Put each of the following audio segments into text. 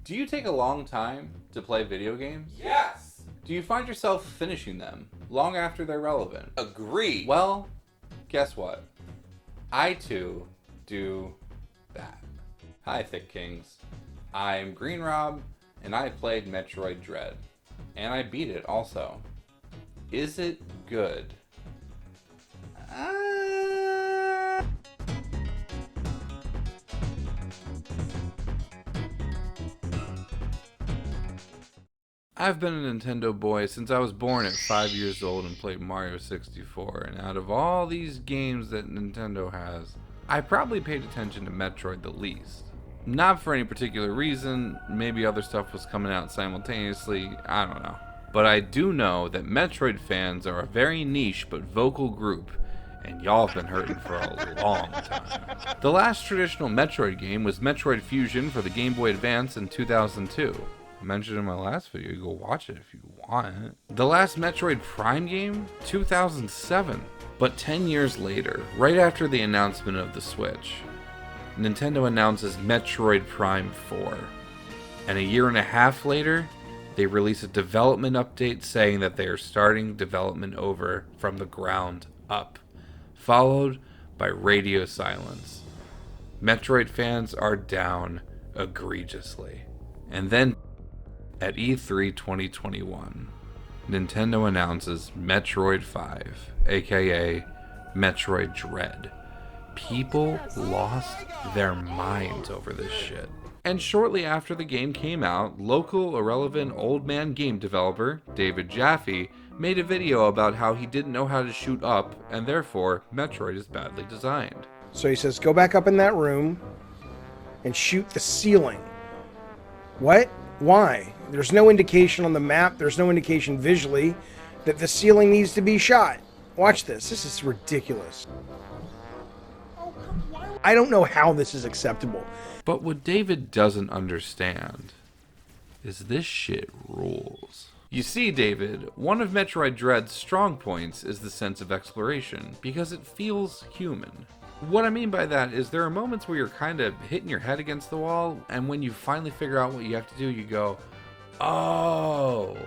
Do you take a long time to play video games? Yes! Do you find yourself finishing them long after they're relevant? Agree. Well, guess what? I too do that. Hi, Thick Kings. I'm greenrob, and I played Metroid Dread. And I beat it also. Is it good? I've been a Nintendo boy since I was born at 5 years old and played Mario 64, and out of all these games that Nintendo has, I probably paid attention to Metroid the least. Not for any particular reason, maybe other stuff was coming out simultaneously, I don't know. But I do know that Metroid fans are a very niche but vocal group, and y'all have been hurting for a long time. The last traditional Metroid game was Metroid Fusion for the Game Boy Advance in 2002. I mentioned in my last video, you go watch it if you want. The last Metroid Prime game, 2007. But 10 years later, right after the announcement of the Switch, Nintendo announces Metroid Prime 4. And a year and a half later, they release a development update saying that they are starting development over from the ground up, followed by radio silence. Metroid fans are down egregiously. And then at E3 2021, Nintendo announces Metroid 5, aka Metroid Dread. People lost their minds over this shit. And shortly after the game came out, local irrelevant old man game developer David Jaffe made a video about how he didn't know how to shoot up, and therefore Metroid is badly designed. So he says, go back up in that room and shoot the ceiling. What? Why? There's no indication on the map, there's no indication visually that the ceiling needs to be shot. Watch this. This is ridiculous. I don't know how this is acceptable. But what David doesn't understand is this shit rules. You see, David, one of Metroid Dread's strong points is the sense of exploration, because it feels human. What I mean by that is there are moments where you're kind of hitting your head against the wall, and when you finally figure out what you have to do, you go, oh.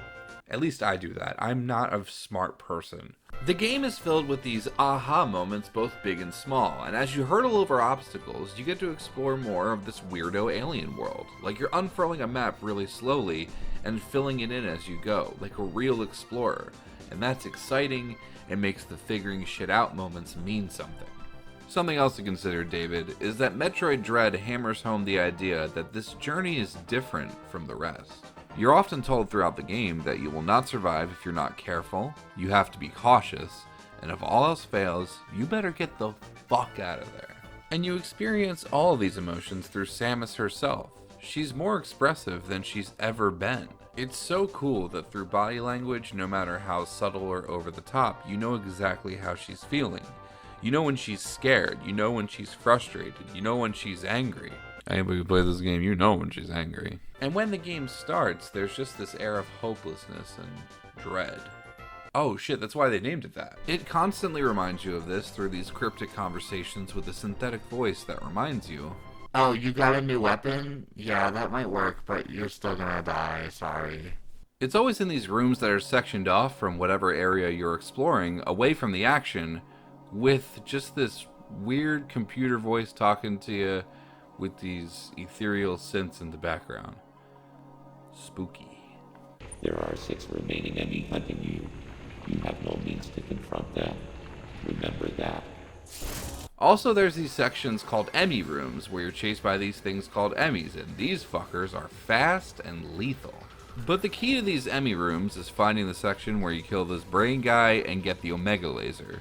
At least I do that. I'm not a smart person. The game is filled with these aha moments, both big and small, and as you hurdle over obstacles, you get to explore more of this weirdo alien world. Like you're unfurling a map really slowly and filling it in as you go, like a real explorer. And that's exciting and makes the figuring shit out moments mean something. Something else to consider, David, is that Metroid Dread hammers home the idea that this journey is different from the rest. You're often told throughout the game that you will not survive if you're not careful, you have to be cautious, and if all else fails, you better get the fuck out of there. And you experience all of these emotions through Samus herself. She's more expressive than she's ever been. It's so cool that through body language, no matter how subtle or over the top, you know exactly how she's feeling. You know when she's scared, you know when she's frustrated, you know when she's angry. Anybody who plays this game, you know when she's angry. And when the game starts, there's just this air of hopelessness and dread. Oh shit, that's why they named it that. It constantly reminds you of this through these cryptic conversations with a synthetic voice that reminds you, oh, you got a new weapon? Yeah, that might work, but you're still gonna die, sorry. It's always in these rooms that are sectioned off from whatever area you're exploring, away from the action, with just this weird computer voice talking to you with these ethereal synths in the background. Spooky. There are 6 remaining Emmy hunting you. You have no means to confront them. Remember that. Also, there's these sections called Emmy Rooms, where you're chased by these things called Emmys, and these fuckers are fast and lethal. But the key to these Emmy Rooms is finding the section where you kill this brain guy and get the Omega Laser.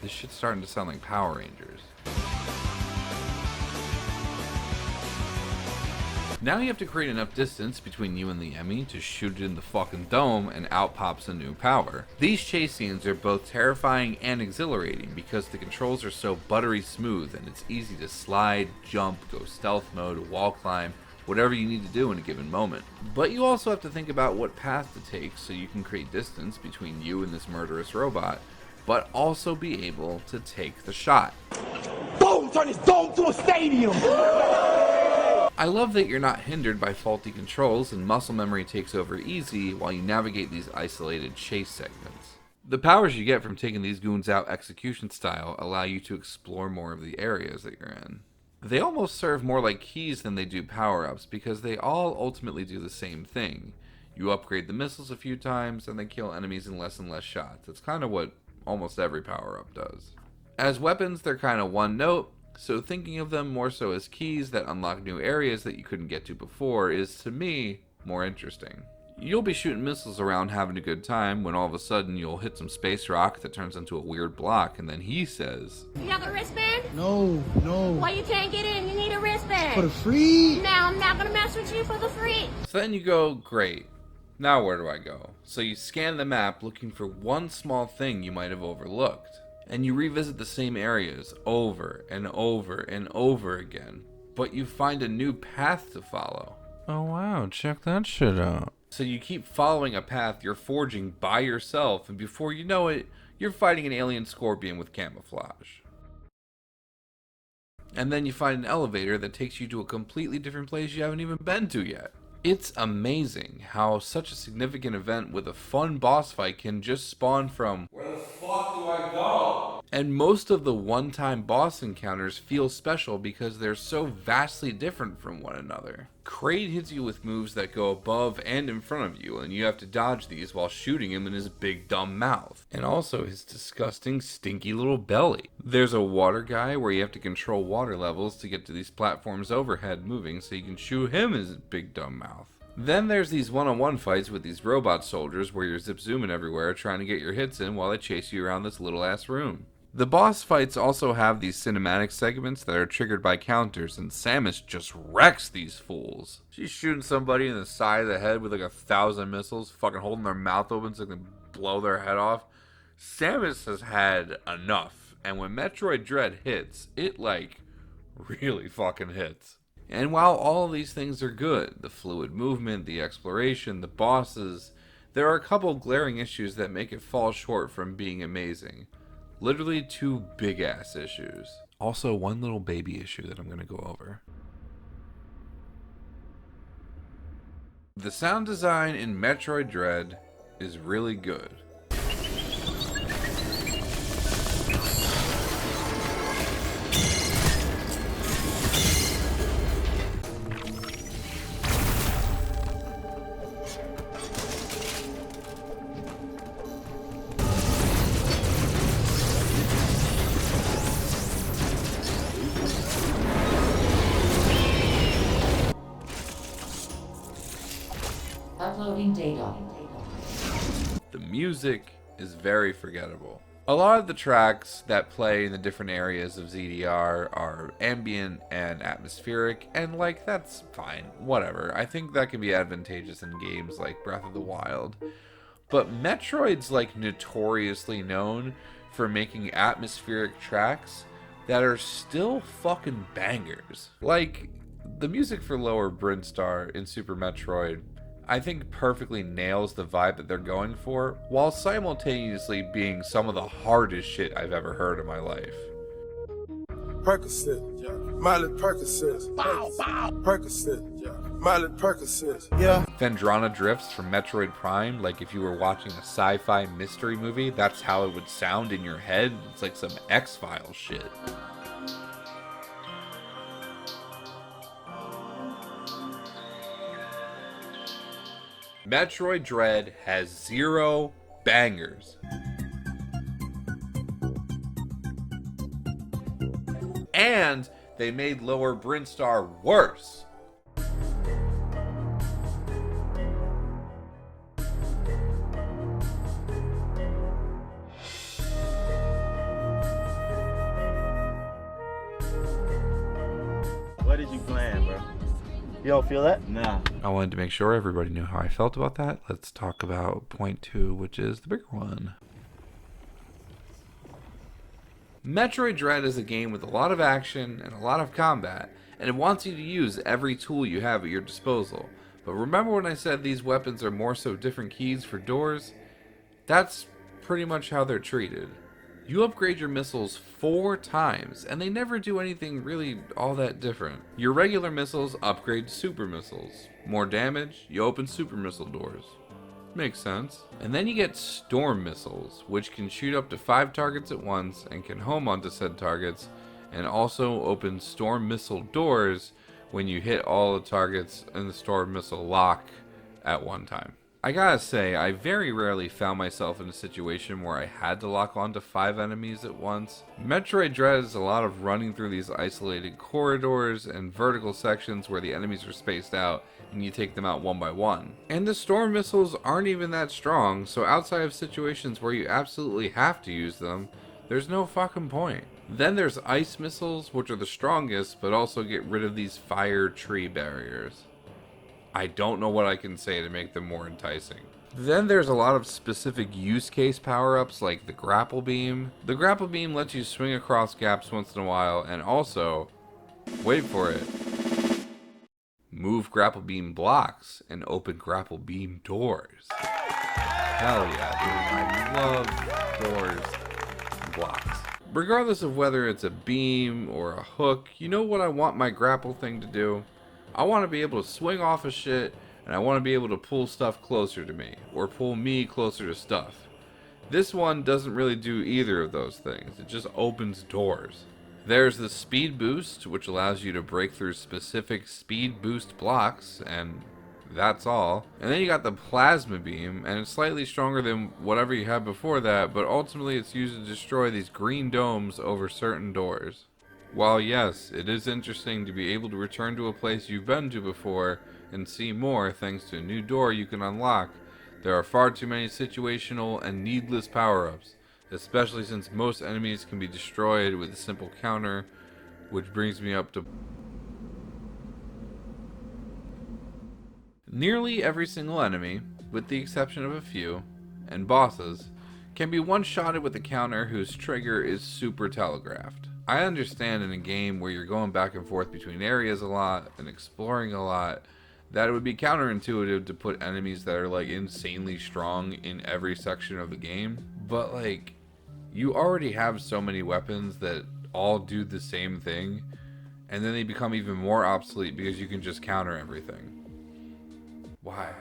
This shit's starting to sound like Power Rangers. Now you have to create enough distance between you and the Emmy to shoot it in the fucking dome, and out pops a new power. These chase scenes are both terrifying and exhilarating because the controls are so buttery smooth and it's easy to slide, jump, go stealth mode, wall climb, whatever you need to do in a given moment. But you also have to think about what path to take so you can create distance between you and this murderous robot, but also be able to take the shot. Boom! Turn this dome to a stadium! I love that you're not hindered by faulty controls and muscle memory takes over easy while you navigate these isolated chase segments. The powers you get from taking these goons out execution style allow you to explore more of the areas that you're in. They almost serve more like keys than they do power-ups because they all ultimately do the same thing. You upgrade the missiles a few times and they kill enemies in less and less shots. That's kind of what almost every power-up does. As weapons, they're kind of one note, so thinking of them more so as keys that unlock new areas that you couldn't get to before is, to me, more interesting. You'll be shooting missiles around having a good time when all of a sudden you'll hit some space rock that turns into a weird block, and then he says, You have a wristband? No. Why you can't get in? You need a wristband. For the free? Now I'm not gonna mess with you for the free. So then you go, great. Now where do I go? So you scan the map looking for one small thing you might have overlooked. And you revisit the same areas over and over and over again. But you find a new path to follow. Oh wow, check that shit out. So you keep following a path you're forging by yourself, and before you know it, you're fighting an alien scorpion with camouflage. And then you find an elevator that takes you to a completely different place you haven't even been to yet. It's amazing how such a significant event with a fun boss fight can just spawn from, where the fuck do I go? And most of the one-time boss encounters feel special because they're so vastly different from one another. Kraid hits you with moves that go above and in front of you, and you have to dodge these while shooting him in his big dumb mouth. And also his disgusting stinky little belly. There's a water guy where you have to control water levels to get to these platforms overhead moving so you can shoot him in his big dumb mouth. Then there's these one-on-one fights with these robot soldiers where you're zip-zooming everywhere trying to get your hits in while they chase you around this little-ass room. The boss fights also have these cinematic segments that are triggered by counters, and Samus just wrecks these fools. She's shooting somebody in the side of the head with like 1,000 missiles, fucking holding their mouth open so they can blow their head off. Samus has had enough, and when Metroid Dread hits, it like really fucking hits. And while all of these things are good, the fluid movement, the exploration, the bosses, there are a couple glaring issues that make it fall short from being amazing. Literally 2 big-ass issues. Also, one little baby issue that I'm going to go over. The sound design in Metroid Dread is really good. Uploading data. The music is very forgettable. A lot of the tracks that play in the different areas of ZDR are ambient and atmospheric, and like, that's fine, whatever. I think that can be advantageous in games like Breath of the Wild. But Metroid's like notoriously known for making atmospheric tracks that are still fucking bangers. Like, the music for Lower Brinstar in Super Metroid, I think perfectly nails the vibe that they're going for, while simultaneously being some of the hardest shit I've ever heard in my life. Percocet, Miley Percocet, bow, bow. Percocet, Miley Percocet, yeah. Vendrana drifts from Metroid Prime, like if you were watching a sci-fi mystery movie, that's how it would sound in your head. It's like some X-Files shit. Metroid Dread has 0 bangers. And they made Lower Brinstar worse. What did you plan, bro? You don't feel that? Nah. I wanted to make sure everybody knew how I felt about that. Let's talk about point 2, which is the bigger one. Metroid Dread is a game with a lot of action and a lot of combat, and it wants you to use every tool you have at your disposal. But remember when I said these weapons are more so different keys for doors? That's pretty much how they're treated. You upgrade your missiles 4 times, and they never do anything really all that different. Your regular missiles upgrade to super missiles. More damage, you open super missile doors. Makes sense. And then you get storm missiles, which can shoot up to 5 targets at once and can home onto said targets, and also open storm missile doors when you hit all the targets in the storm missile lock at one time. I gotta say, I very rarely found myself in a situation where I had to lock onto 5 enemies at once. Metroid Dread is a lot of running through these isolated corridors and vertical sections where the enemies are spaced out and you take them out one by one. And the storm missiles aren't even that strong, so outside of situations where you absolutely have to use them, there's no fucking point. Then there's ice missiles, which are the strongest, but also get rid of these fire tree barriers. I don't know what I can say to make them more enticing. Then there's a lot of specific use case power-ups like the grapple beam. The grapple beam lets you swing across gaps once in a while and also, wait for it, move grapple beam blocks and open grapple beam doors. Hell yeah, dude. I love doors and blocks. Regardless of whether it's a beam or a hook, you know what I want my grapple thing to do? I want to be able to swing off of shit, and I want to be able to pull stuff closer to me, or pull me closer to stuff. This one doesn't really do either of those things, it just opens doors. There's the speed boost, which allows you to break through specific speed boost blocks, and that's all. And then you got the plasma beam, and it's slightly stronger than whatever you had before that, but ultimately it's used to destroy these green domes over certain doors. While yes, it is interesting to be able to return to a place you've been to before and see more thanks to a new door you can unlock, there are far too many situational and needless power-ups, especially since most enemies can be destroyed with a simple counter, which brings me up to nearly every single enemy, with the exception of a few, and bosses, can be one-shotted with a counter whose trigger is super telegraphed. I understand in a game where you're going back and forth between areas a lot and exploring a lot that it would be counterintuitive to put enemies that are like insanely strong in every section of the game, but like you already have so many weapons that all do the same thing, and then they become even more obsolete because you can just counter everything. Why?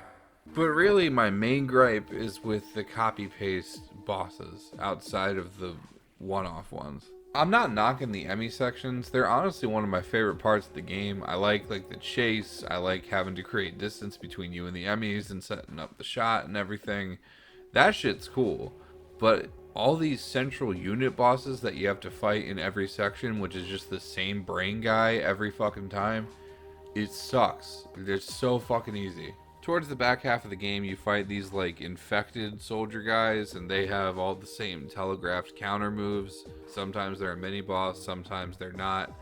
But really my main gripe is with the copy-paste bosses outside of the one-off ones. I'm not knocking the Emmy sections. They're honestly one of my favorite parts of the game. I like the chase. I like having to create distance between you and the Emmys and setting up the shot and everything. That shit's cool. But all these central unit bosses that you have to fight in every section, which is just the same brain guy every fucking time, it sucks. They're so fucking easy. Towards the back half of the game, you fight these like infected soldier guys, and they have all the same telegraphed counter moves. Sometimes they're a mini boss, sometimes they're not.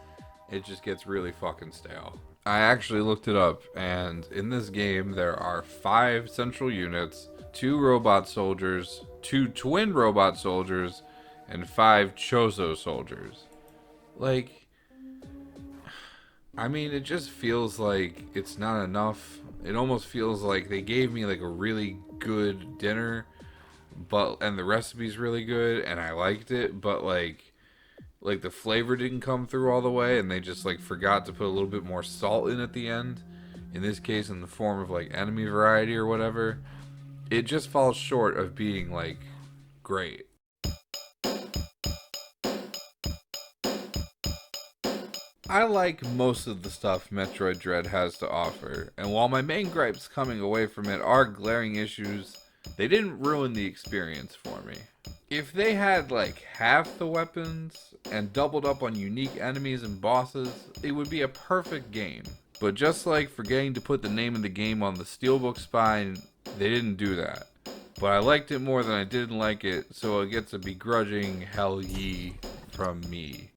It just gets really fucking stale. I actually looked it up, and in this game there are 5 central units, 2 robot soldiers, 2 twin robot soldiers, and 5 Chozo soldiers. Like, I mean, it just feels like it's not enough. It almost feels like they gave me like a really good dinner, and the recipe's really good and I liked it, but like the flavor didn't come through all the way, and they just like forgot to put a little bit more salt in at the end. In this case, in the form of like enemy variety or whatever. It just falls short of being like great. I like most of the stuff Metroid Dread has to offer, and while my main gripes coming away from it are glaring issues, they didn't ruin the experience for me. If they had like half the weapons and doubled up on unique enemies and bosses, it would be a perfect game. But just like forgetting to put the name of the game on the steelbook spine, they didn't do that. But I liked it more than I didn't like it, so it gets a begrudging hell ye from me.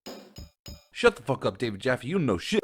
Shut the fuck up, David Jaffe. You don't know shit.